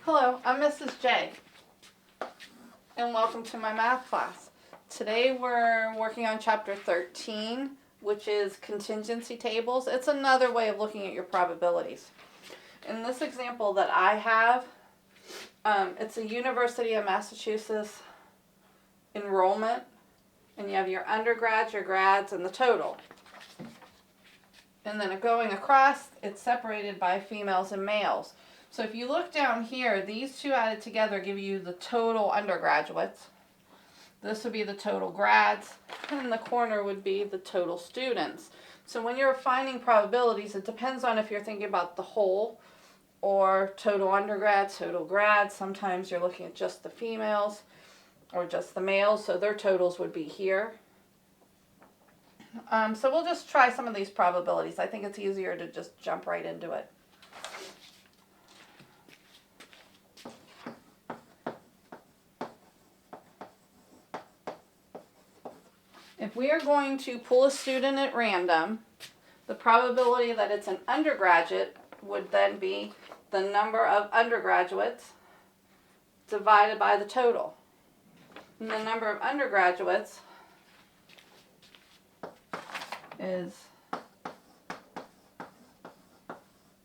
Hello, I'm Mrs. J, and welcome to my math class. Today we're working on chapter 13, which is contingency tables. It's another way of looking at your probabilities. In this example that I have, it's a University of Massachusetts enrollment, and you have your undergrads, your grads, and the total. And then going across, it's separated by females and males. So if you look down here, these two added together give you the total undergraduates. This would be the total grads, and in the corner would be the total students. So when you're finding probabilities, it depends on if you're thinking about the whole or total undergrads, total grads. Sometimes you're looking at just the females or just the males, so their totals would be here. So we'll just try some of these probabilities. I think it's easier to just jump right into it. If we are going to pull a student at random, the probability that it's an undergraduate would then be the number of undergraduates divided by the total. And the number of undergraduates is,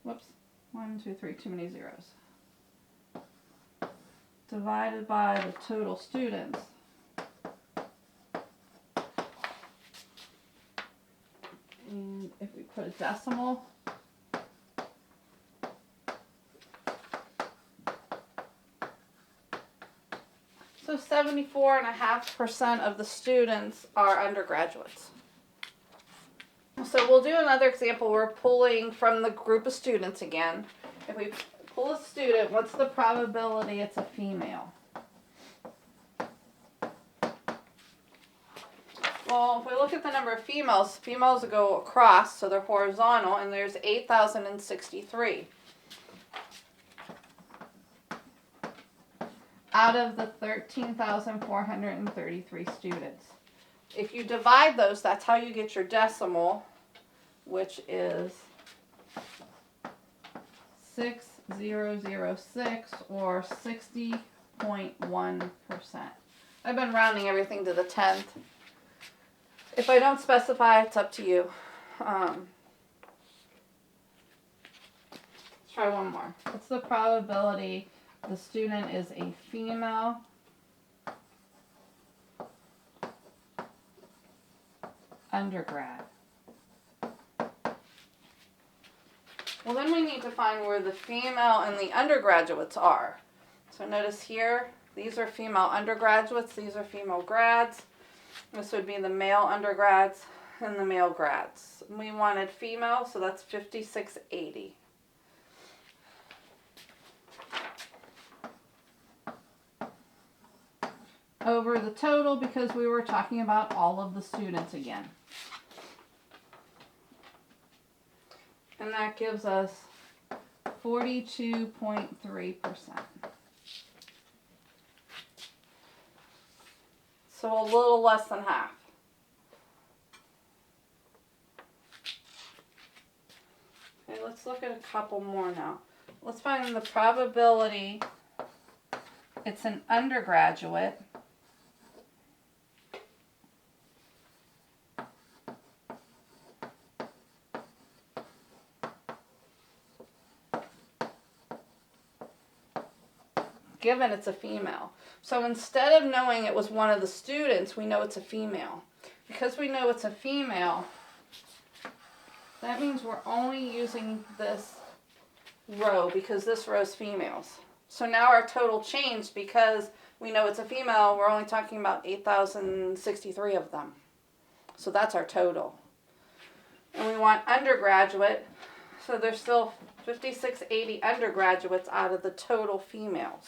whoops, 1, 2, 3, too many zeros, divided by the total students. And if we put a decimal, so 74.5% of the students are undergraduates. So we'll do another example. We're pulling from the group of students again. If we pull a student, what's the probability it's a female? Well, if we look at the number of females, females go across, so they're horizontal, and there's 8,063 out of the 13,433 students. If you divide those, that's how you get your decimal, which is 6006 or 60.1%. I've been rounding everything to the 10th. If I don't specify, it's up to you. Let's try one more. What's the probability the student is a female undergrad? Well, then we need to find where the female and the undergraduates are. So notice here, these are female undergraduates, these are female grads. This would be the male undergrads and the male grads. We wanted female, so that's 5680. Over the total, because we were talking about all of the students again. And that gives us 42.3%. So a little less than half. Okay, let's look at a couple more now. Let's find the probability it's an undergraduate given it's a female. So instead of knowing it was one of the students, we know it's a female. Because we know it's a female, that means we're only using this row because this row is females. So now our total changed because we know it's a female. We're only talking about 8,063 of them. So that's our total. And we want undergraduate, so there's still 5680 undergraduates out of the total females.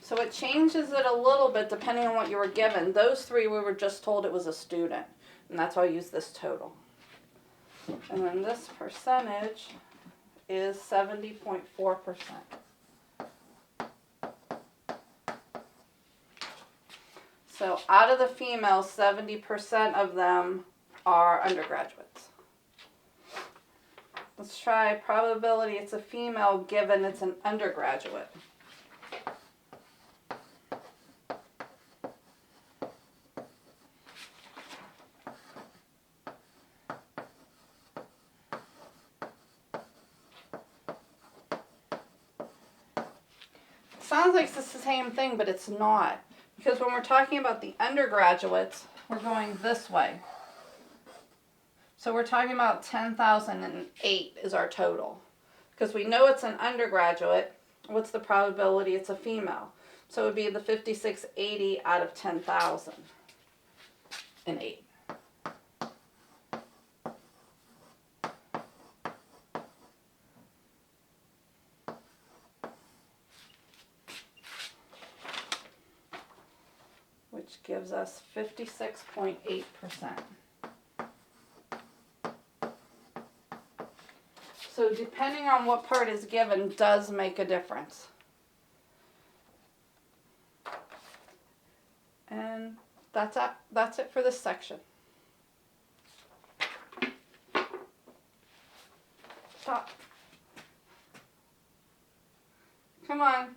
So it changes it a little bit depending on what you were given. Those three we were just told it was a student, and that's why I use this total. And then this percentage is 70.4%. So out of the females, 70% of them are undergraduates. Let's try probability. It's a female given it's an undergraduate. Sounds like it's the same thing, but it's not. Because when we're talking about the undergraduates, we're going this way. So we're talking about 10,008 is our total. Because we know it's an undergraduate. What's the probability it's a female? So it would be the 5680 out of 10,008. Which gives us 56.8%. So depending on what part is given does make a difference. And that's it for this section. Stop. Come on.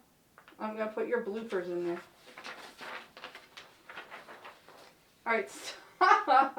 I'm going to put your bloopers in there. All right, stop.